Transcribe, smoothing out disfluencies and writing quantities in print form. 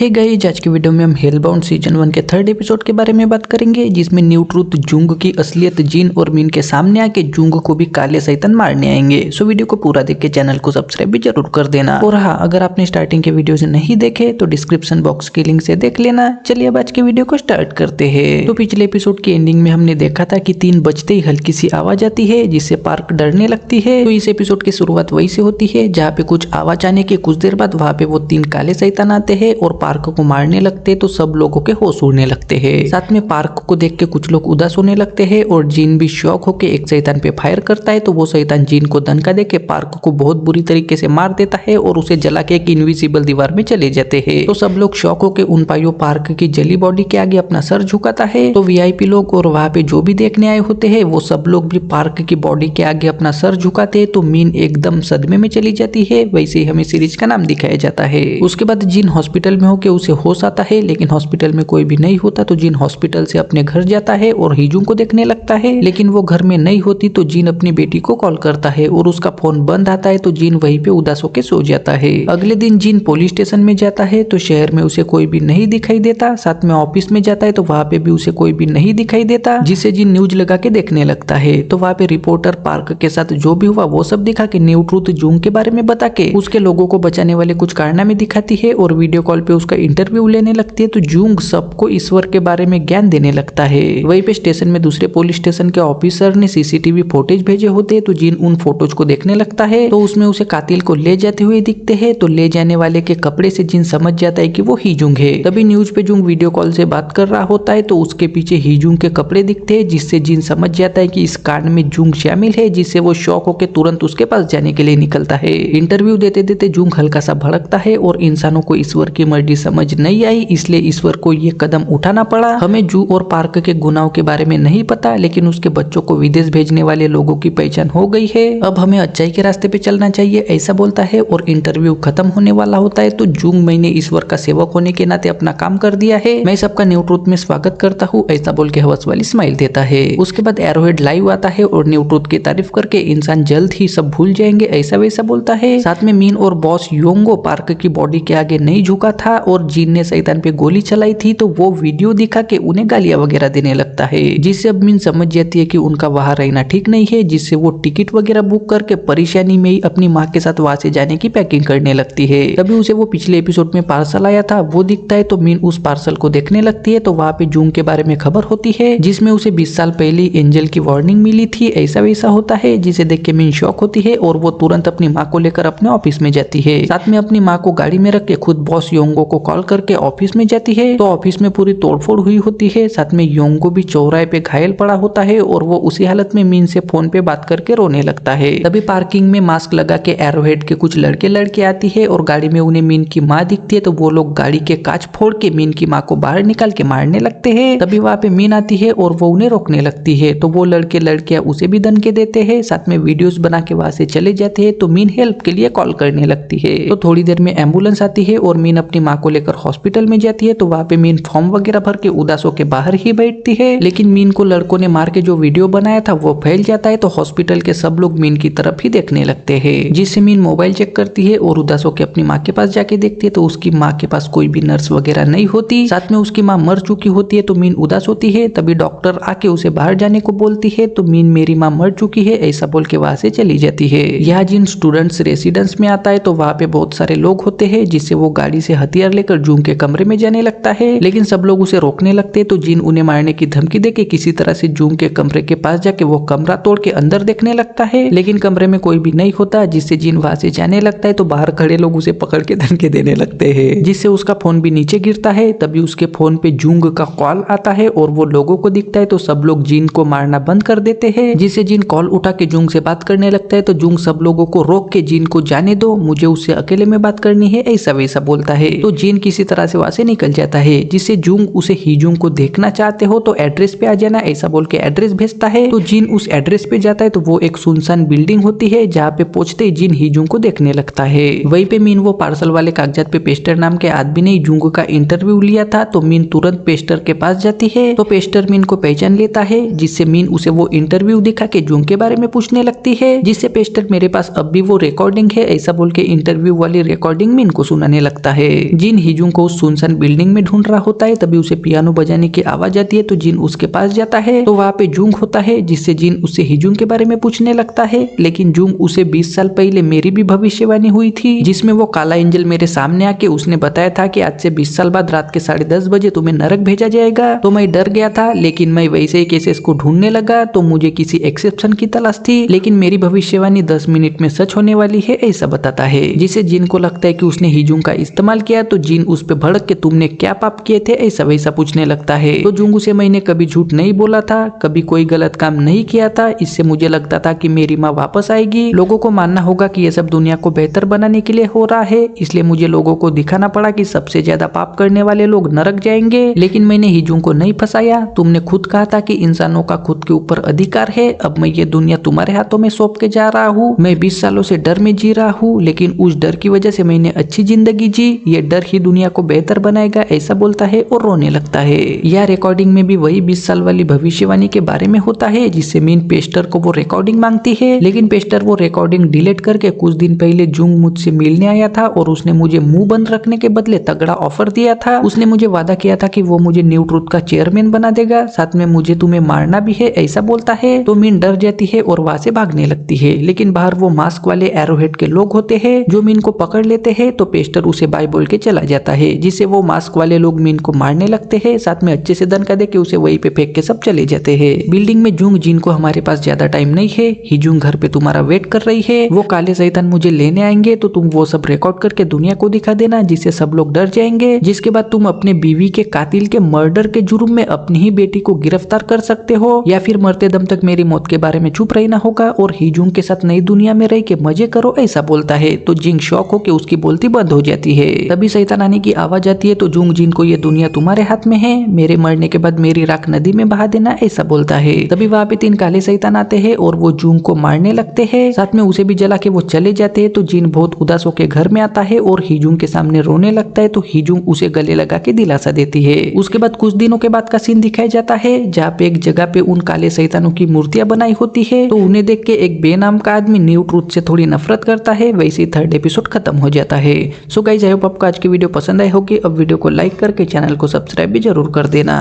Hey guys, आज की video में हम हेलबाउंड सीजन 1 के थर्ड एपिसोड के बारे में बात करेंगे, जिसमें न्यू ट्रूथ जुंग की असलियत जिन और मिन के सामने आके जुंग को भी काले शैतान मारने आएंगे। सो वीडियो को पूरा देख के चैनल को सब्सक्राइब भी जरूर कर देना। और हाँ, अगर आपने स्टार्टिंग के वीडियो से नहीं देखे तो डिस्क्रिप्शन बॉक्स की लिंक से देख लेना। चलिए अब आज के वीडियो को स्टार्ट करते हैं। तो पिछले एपिसोड के एंडिंग में हमने देखा था कि 3 बजते ही हल्की सी आवाज आती है, जिससे पार्क डरने लगती है। तो इस एपिसोड की शुरुआत वही से होती है, जहाँ पे कुछ आवाज आने के कुछ देर बाद वहाँ पे वो 3 काले शैतान आते हैं और पार्क को मारने लगते, तो सब लोगों के होश उड़ने लगते हैं। साथ में पार्क को देख के कुछ लोग उदास होने लगते हैं और जिन भी शौक होके एक शैतान पे फायर करता है, तो वो शैतान जिन को धनका दे के पार्क को बहुत बुरी तरीके से मार देता है और उसे जला के एक इनविजिबल दीवार में चले जाते हैं। तो सब लोग शौक होके उन पाइयों पार्क की जली बॉडी के आगे अपना सर झुकाता है। तो वीआईपी लोग और वहाँ पे जो भी देखने आए होते हैं, वो सब लोग भी पार्क की बॉडी के आगे अपना सर झुकाते हैं। तो मीन एकदम सदमे में चली जाती है। वैसे ही हमें सीरीज का नाम दिखाया जाता है। उसके बाद जिन हॉस्पिटल में होके उसे होश आता है, लेकिन हॉस्पिटल में कोई भी नहीं होता। तो जिन हॉस्पिटल से अपने घर जाता है और हिजुंग को देखने लगता है, लेकिन वो घर में नहीं होती। तो जिन अपनी बेटी को कॉल करता है और उसका फोन बंद आता है। तो जिन वहीं पे उदास होके सो जाता है। अगले दिन जिन पुलिस स्टेशन में जाता है, तो शहर में उसे कोई भी नहीं दिखाई देता। साथ में ऑफिस में जाता है, तो वहाँ पे भी उसे कोई भी नहीं दिखाई देता, जिसे जिन न्यूज लगा के देखने लगता है। तो वहाँ पे रिपोर्टर पार्क के साथ जो भी हुआ वो सब दिखा के न्यू ट्रूथ जुंग के बारे में बता के उसके लोगों को बचाने वाले कुछ कारनामे दिखाती है और वीडियो कॉल पे उसका इंटरव्यू लेने लगती है। तो जुंग सबको ईश्वर के बारे में ज्ञान देने लगता है। वहीं पे स्टेशन में दूसरे पुलिस स्टेशन के ऑफिसर ने सीसीटीवी फुटेज भेजे होते हैं। तो जिन उन फोटोज को देखने लगता है, तो उसमें उसे कातिल को ले जाते हुए दिखते हैं। तो ले जाने वाले के कपड़े से जिन समझ जाता है कि वो हीजुंग है। तभी न्यूज पे जुंग वीडियो कॉल से बात कर रहा होता है, तो उसके पीछे हीजुंग के कपड़े दिखते हैं, जिससे जिन समझ जाता है कि इस कांड में जुंग शामिल है, जिससे वो शॉक होकर तुरंत उसके पास जाने के लिए निकलता है। इंटरव्यू देते देते जुंग हल्का सा भड़कता है और इंसानों को ईश्वर की मर्जी समझ नहीं आई, इसलिए ईश्वर को ये कदम उठाना पड़ा। हमें जू और पार्क के गुनाहों के बारे में नहीं पता, लेकिन उसके बच्चों को विदेश भेजने वाले लोगों की पहचान हो गई है। अब हमें अच्छाई के रास्ते पे चलना चाहिए, ऐसा बोलता है। और इंटरव्यू खत्म होने वाला होता है। तो जुंग, मैंने ईश्वर का सेवक होने के नाते अपना काम कर दिया है, मैं सबका न्यू ट्रूथ में स्वागत करता हूँ, ऐसा बोल के हवस वाली स्माइल देता है। उसके बाद एरोहेड लाइव आता है और न्यू ट्रूथ की तारीफ करके इंसान जल्द ही सब भूल जाएंगे, ऐसा वैसा बोलता है। साथ में मीन और बॉस योंगो पार्क की बॉडी के आगे नहीं झुका था और जिन ने शैतान पे गोली चलाई थी, तो वो वीडियो दिखा के उन्हें गालियां वगैरह देने लगता है, जिससे अब मीन समझ जाती है कि उनका वहां रहना ठीक नहीं है, जिससे वो टिकट वगैरह बुक करके परेशानी में ही अपनी माँ के साथ वहां से जाने की पैकिंग करने लगती है। तभी उसे वो पिछले एपिसोड में पार्सल आया था वो दिखता है। तो मीन उस पार्सल को देखने लगती है, तो वहाँ पे जुंग के बारे में खबर होती है, जिसमें उसे 20 साल पहले एंजल की वार्निंग मिली थी, ऐसा वैसा होता है, जिसे देख के मीन शॉक होती है और वो तुरंत अपनी माँ को लेकर अपने ऑफिस में जाती है। साथ में अपनी माँ को गाड़ी में रख के खुद बॉस योंगो को कॉल करके ऑफिस में जाती है। तो ऑफिस में पूरी तोड़फोड़ हुई होती है। साथ में योंगो भी चौराहे पे घायल पड़ा होता है और वो उसी हालत में मीन से फोन पे बात करके रोने लगता है। तभी पार्किंग में मास्क लगा के एरोहेड के कुछ लड़के लड़के आती है और गाड़ी में उन्हें मीन की माँ दिखती है। तो वो लोग गाड़ी के कांच फोड़ के मीन की माँ को बाहर निकाल के मारने लगते हैं। तभी वहाँ पे मीन आती है और वो उन्हें रोकने लगती है। तो वो लड़के लड़कियां उसे भी धमकी देते हैं, साथ में वीडियोस बना के वहाँ से चले जाते हैं। तो मीन हेल्प के लिए कॉल करने लगती है। तो थोड़ी देर में एम्बुलेंस आती है और मीन अपनी माँ को लेकर हॉस्पिटल में जाती है। तो वहाँ पे मीन फॉर्म वगैरह भर के उदासों के बाहर ही बैठती है, लेकिन मीन को लड़कों ने मार के जो वीडियो बनाया था वो फैल जाता है। तो हॉस्पिटल के सब लोग मीन की तरफ ही देखने लगते हैं, जिससे मीन मोबाइल चेक करती है और उदासों के अपनी माँ के पास जाके देखती है। तो उसकी माँ के पास कोई भी नर्स वगैरह नहीं होती, साथ में उसकी माँ मर चुकी होती है। तो मीन उदास होती है। तभी डॉक्टर आके उसे बाहर जाने को बोलती है। तो मीन मेरी माँ मर चुकी है ऐसा बोल के वहां से चली जाती है। यहाँ जिन स्टूडेंट्स रेसिडेंस में आता है, तो वहाँ पे बहुत सारे लोग होते हैं, जिससे वो गाड़ी से हथियार लेकर जुंग के कमरे में जाने लगता है, लेकिन सब लोग उसे रोकने लगते हैं। तो जिन उन्हें मारने की धमकी देके किसी तरह से जुंग के कमरे के पास जाके वो कमरा तोड़ के अंदर देखने लगता है, लेकिन कमरे में कोई भी नहीं होता, जिससे जिन वहां से जाने लगता है। तो बाहर खड़े लोग उसे पकड़ के धमकी देने लगते हैं, जिससे उसका फोन भी नीचे गिरता है। तभी उसके फोन पे जुंग का कॉल आता है और वो लोगों को दिखता है। तो सब लोग जिन को मारना बंद कर देते हैं, जिससे जिन कॉल उठा के जुंग से बात करने लगता है। तो जुंग सब लोगों को रोक के जिन को जाने दो, मुझे उससे अकेले में बात करनी है, ऐसा वैसा बोलता है। तो जिन किसी तरह से वहां से निकल जाता है, जिससे जुंग उसे हीजुंग को देखना चाहते हो तो एड्रेस पे आ जाना, ऐसा बोल के एड्रेस भेजता है। तो जिन उस एड्रेस पे जाता है। तो वो एक सुनसान बिल्डिंग होती है, जहाँ पे पहुंचते ही जिन हीजुंग को देखने लगता है। वहीं पे मीन वो पार्सल वाले कागजात पे पेस्टर नाम के आदमी ने जुंग का इंटरव्यू लिया था। तो मीन तुरंत पेस्टर के पास जाती है। तो पेस्टर मीन को पहचान लेता है, जिससे मीन उसे वो इंटरव्यू दिखा के जुंग के बारे में पूछने लगती है, जिससे पेस्टर मेरे पास अब भी वो रिकॉर्डिंग है ऐसा बोल के इंटरव्यू वाली रिकॉर्डिंग मीन को सुनाने लगता है। जिन जिन हिजुंग को उस सुनसान बिल्डिंग में ढूंढ रहा होता है तभी उसे पियानो बजाने की आवाज आती है। तो जिन उसके पास जाता है तो वहाँ पे जुंग होता है, जिससे जिन उससे हिजुंग के बारे में पूछने लगता है। लेकिन जुंग उसे 20 साल पहले मेरी भी भविष्यवाणी हुई थी, जिसमें वो काला एंजल मेरे सामने आके उसने बताया था कि आज से 20 साल बाद रात के 10:30 बजे तुम्हें नरक भेजा जाएगा। तो मैं डर गया था, लेकिन मैं वैसे ही केसेस को ढूंढने लगा। तो मुझे किसी एक्सेप्शन की तलाश थी, लेकिन मेरी भविष्यवाणी 10 मिनट में सच होने वाली है ऐसा बताता है, जिसे जिन को लगता है कि उसने हिजुंग का इस्तेमाल किया। तो जिन उस पे भड़क के तुमने क्या पाप किए थे ऐसा वैसा पूछने लगता है। तो जुंग उसे मैंने कभी झूठ नहीं बोला था, कभी कोई गलत काम नहीं किया था, इससे मुझे लगता था कि मेरी माँ वापस आएगी। लोगों को मानना होगा कि ये सब दुनिया को बेहतर बनाने के लिए हो रहा है, इसलिए मुझे लोगों को दिखाना पड़ा कि सबसे ज्यादा पाप करने वाले लोग नरक जाएंगे। लेकिन मैंने हिजुंग को नहीं फंसाया। तुमने खुद कहा था कि इंसानों का खुद के ऊपर अधिकार है। अब मैं ये दुनिया तुम्हारे हाथों में सौंप के जा रहा हूँ। मैं 20 सालों से डर में जी रहा हूँ, लेकिन उस डर की वजह से मैंने अच्छी जिंदगी जी। ये डर ही दुनिया को बेहतर बनाएगा ऐसा बोलता है और रोने लगता है। यह रिकॉर्डिंग में भी वही 20 साल वाली भविष्यवाणी के बारे में होता है, जिससे मीन पेस्टर को वो रिकॉर्डिंग मांगती है। लेकिन पेस्टर वो रिकॉर्डिंग डिलीट करके कुछ दिन पहले जुंग मुझसे मिलने आया था और उसने मुझे मुंह बंद रखने के बदले तगड़ा ऑफर दिया था। उसने मुझे वादा किया था कि वो मुझे न्यू ट्रूथ का चेयरमैन बना देगा, साथ में मुझे तुम्हें मारना भी है ऐसा बोलता है। तो मीन डर जाती है और वहां से भागने लगती है। लेकिन बाहर वो मास्क वाले एरोहेड के लोग होते हैं जो मीन को पकड़ लेते हैं। तो पेस्टर उसे बाय बोल के चला जाता है, जिससे वो मास्क वाले लोग मीन को मारने लगते हैं, साथ में अच्छे से दनका दे के उसे वहीं पे फेंक के सब चले जाते हैं। बिल्डिंग में जुंग जिन को हमारे पास ज्यादा टाइम नहीं है, हिजुंग घर पे तुम्हारा वेट कर रही है, वो काले शैतान मुझे लेने आएंगे, तो तुम वो सब रिकॉर्ड करके दुनिया को दिखा देना, जिससे सब लोग डर जाएंगे। जिसके बाद तुम अपने बीवी के कातिल के मर्डर के जुर्म में अपनी ही बेटी को गिरफ्तार कर सकते हो, या फिर मरते दम तक मेरी मौत के बारे में चुप रहना होगा और हिजुंग के साथ नई दुनिया में रह के मजे करो ऐसा बोलता है। तो जिंग शॉक हो के उसकी बोलती बंद हो जाती है। तभी शैतान आने की आवाज आती है। तो जुंग जिन को ये दुनिया तुम्हारे हाथ में है, मेरे मरने के बाद मेरी राख नदी में बहा देना ऐसा बोलता है। तभी वहाँ पे 3 काले शैतान आते हैं और वो जुंग को मारने लगते हैं, साथ में उसे भी जला के वो चले जाते हैं। तो जिन बहुत उदास होकर घर में आता है और हिजुंग के सामने रोने लगता है। तो हिजुंग उसे गले लगा के दिलासा देती है। उसके बाद कुछ दिनों के बाद का सीन दिखाया जाता है, जहाँ पे एक जगह पे उन काले शैतानों की मूर्तियां बनाई होती है। तो उन्हें देख के एक बे नाम का आदमी न्यू ट्रूथ से थोड़ी नफरत करता है। वैसे ही 3rd एपिसोड खत्म हो जाता है। सो गाइस, आई होप आपको आज की वीडियो पसंद आई होगी। अब वीडियो को लाइक करके चैनल को सब्सक्राइब भी जरूर कर देना।